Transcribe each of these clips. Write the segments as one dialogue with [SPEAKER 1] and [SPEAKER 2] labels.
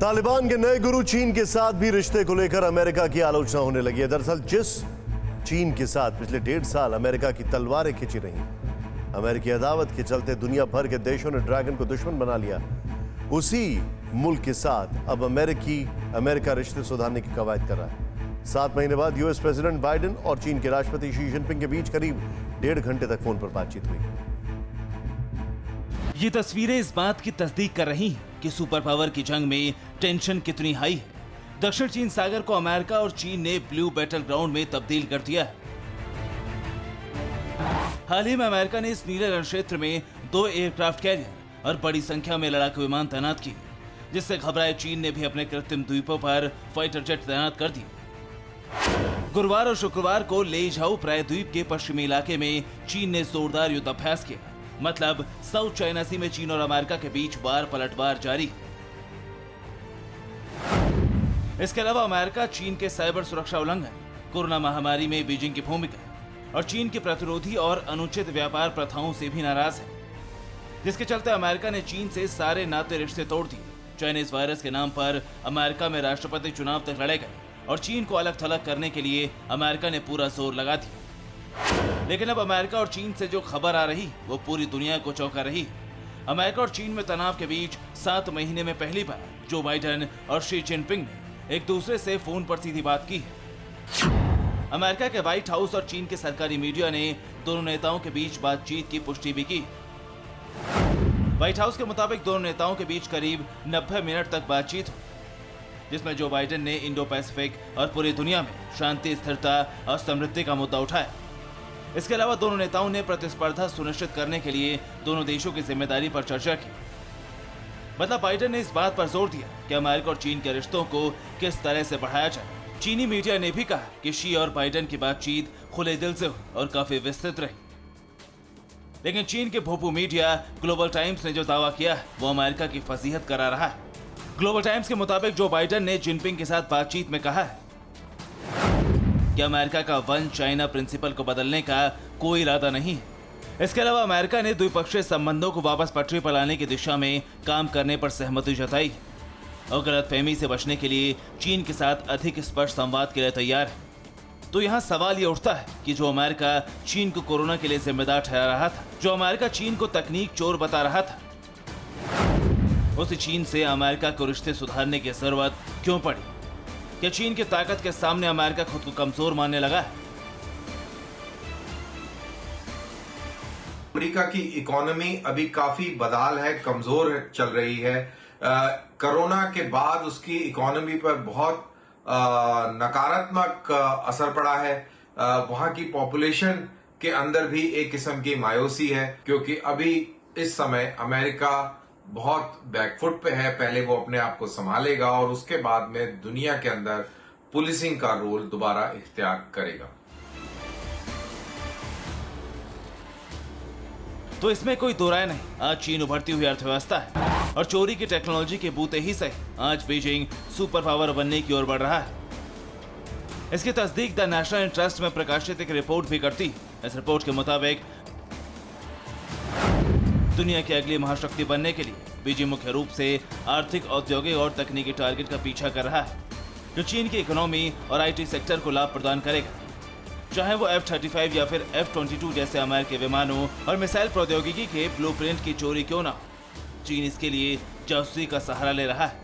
[SPEAKER 1] तालिबान के नए गुरु चीन के साथ भी रिश्ते को लेकर अमेरिका की आलोचना होने लगी है। दरअसल जिस चीन के साथ पिछले 1.5 साल अमेरिका की तलवारें खिंची रहीं, अमेरिकी अदावत के चलते दुनिया भर के देशों ने ड्रैगन को दुश्मन बना लिया, उसी मुल्क के साथ अब अमेरिका रिश्ते सुधारने की कवायद कर रहा है। 7 महीने बाद यूएस प्रेसिडेंट बाइडेन और चीन के राष्ट्रपति शी जिनपिंग के बीच करीब 1.5 घंटे तक फोन पर बातचीत हुई।
[SPEAKER 2] ये तस्वीरें इस बात की तस्दीक कर रही हैं कि सुपर पावर की जंग में टेंशन कितनी हाई है। दक्षिण चीन सागर को अमेरिका और चीन ने ब्लू बैटल ग्राउंड में तब्दील कर दिया है। हाल ही में अमेरिका ने इस नीले रण क्षेत्र में 2 एयरक्राफ्ट कैरियर और बड़ी संख्या में लड़ाकू विमान तैनात किए, जिससे घबराए चीन ने भी अपने कृत्रिम द्वीपों पर फाइटर जेट तैनात कर दिए। गुरुवार और शुक्रवार को लेझाओ प्रायद्वीप के पश्चिमी इलाके में चीन ने जोरदार युद्धाभ्यास किया। मतलब साउथ चाइना सी में चीन और अमेरिका के बीच वार पलटवार जारी है। इसके अलावा अमेरिका चीन के साइबर सुरक्षा उल्लंघन, कोरोना महामारी में बीजिंग की भूमिका और चीन के प्रतिरोधी और अनुचित व्यापार प्रथाओं से भी नाराज है, जिसके चलते अमेरिका ने चीन से सारे नाते रिश्ते तोड़ दिए। चाइनीज वायरस के नाम पर अमेरिका में राष्ट्रपति चुनाव तक लड़े गए और चीन को अलग थलग करने के लिए अमेरिका ने पूरा जोर लगा दिया। लेकिन अब अमेरिका और चीन से जो खबर आ रही वो पूरी दुनिया को चौंका रही है। अमेरिका और चीन में तनाव के बीच 7 महीने में पहली बार जो बाइडेन और शी जिनपिंग ने एक दूसरे से फोन पर सीधी बात की है। अमेरिका के व्हाइट हाउस और चीन के सरकारी मीडिया ने दोनों नेताओं के बीच बातचीत की पुष्टि भी की। व्हाइट हाउस के मुताबिक दोनों नेताओं के बीच करीब 90 मिनट तक बातचीत हुई, जिसमें जो बाइडेन ने इंडो पैसिफिक और पूरी दुनिया में शांति, स्थिरता और समृद्धि का मुद्दा उठाया। इसके अलावा दोनों नेताओं ने प्रतिस्पर्धा सुनिश्चित करने के लिए दोनों देशों की जिम्मेदारी पर चर्चा की। मतलब बाइडेन ने इस बात पर जोर दिया कि अमेरिका और चीन के रिश्तों को किस तरह से बढ़ाया जाए। चीनी मीडिया ने भी कहा कि शी और बाइडेन की बातचीत खुले दिल से हुई और काफी विस्तृत रही। लेकिन चीन के भोपू मीडिया ग्लोबल टाइम्स ने जो दावा किया है वो अमेरिका की फजीहत करा रहा है। ग्लोबल टाइम्स के मुताबिक जो बाइडेन ने जिनपिंग के साथ बातचीत में कहा है कि अमेरिका का वन चाइना प्रिंसिपल को बदलने का कोई इरादा नहीं है। इसके अलावा अमेरिका ने द्विपक्षीय संबंधों को वापस पटरी पर लाने की दिशा में काम करने पर सहमति जताई और गलतफहमी से बचने के लिए चीन के साथ अधिक स्पष्ट संवाद के लिए तैयार है। तो यहाँ सवाल ये उठता है कि जो अमेरिका चीन को कोरोना के लिए जिम्मेदार ठहरा रहा था, जो अमेरिका चीन को तकनीक चोर बता रहा था, उस चीन से अमेरिका को रिश्ते सुधारने की जरूरत क्यों पड़ी? क्या चीन की ताकत के सामने अमेरिका खुद को कमजोर मानने लगा है?
[SPEAKER 3] अमेरिका की इकोनॉमी अभी काफी बदहाल है, कमजोर चल रही है। कोरोना के बाद उसकी इकोनॉमी पर बहुत नकारात्मक असर पड़ा है। वहां की पॉपुलेशन के अंदर भी एक किस्म की मायूसी है, क्योंकि अभी इस समय अमेरिका बहुत बैकफुट पे है। पहले वो अपने आप को संभालेगा और उसके बाद में दुनिया के अंदर पुलिसिंग का रोल दोबारा इख्तियार करेगा।
[SPEAKER 2] तो इसमें कोई दो राय नहीं, आज चीन उभरती हुई अर्थव्यवस्था है और चोरी की टेक्नोलॉजी के बूते ही सही आज बीजिंग सुपर पावर बनने की ओर बढ़ रहा है। इसकी तस्दीक द नेशनल इंटरेस्ट में प्रकाशित एक रिपोर्ट भी करती है। इस रिपोर्ट के मुताबिक दुनिया की अगली महाशक्ति बनने के लिए बीजिंग मुख्य रूप से आर्थिक, औद्योगिक और तकनीकी टारगेट का पीछा कर रहा है, जो चीन की इकोनॉमी और आईटी सेक्टर को लाभ प्रदान करेगा। चाहे वो F-35 या फिर F-22 जैसे अमेरिकी विमानों और मिसाइल प्रौद्योगिकी के ब्लूप्रिंट की चोरी क्यों ना हो, चीन इसके लिए जासूसी का सहारा ले रहा है।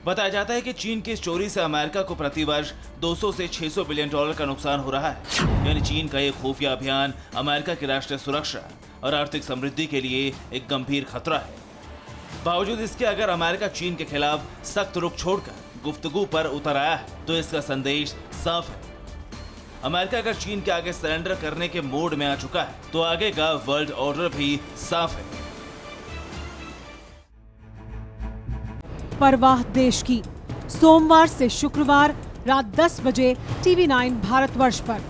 [SPEAKER 2] बताया जाता है कि चीन की इस चोरी से अमेरिका को प्रतिवर्ष 200 से 600 बिलियन डॉलर का नुकसान हो रहा है। यानी चीन का ये खुफिया अभियान अमेरिका की राष्ट्रीय सुरक्षा और आर्थिक समृद्धि के लिए एक गंभीर खतरा है। बावजूद इसके अगर अमेरिका चीन के खिलाफ सख्त रुख छोड़कर गुफ्तगू पर उतर आया है तो इसका संदेश साफ है। अमेरिका अगर चीन के आगे सरेंडर करने के मोड में आ चुका है तो आगे का वर्ल्ड ऑर्डर भी साफ है।
[SPEAKER 4] परवाह देश की, सोमवार से शुक्रवार रात 10 बजे TV9 भारतवर्ष पर।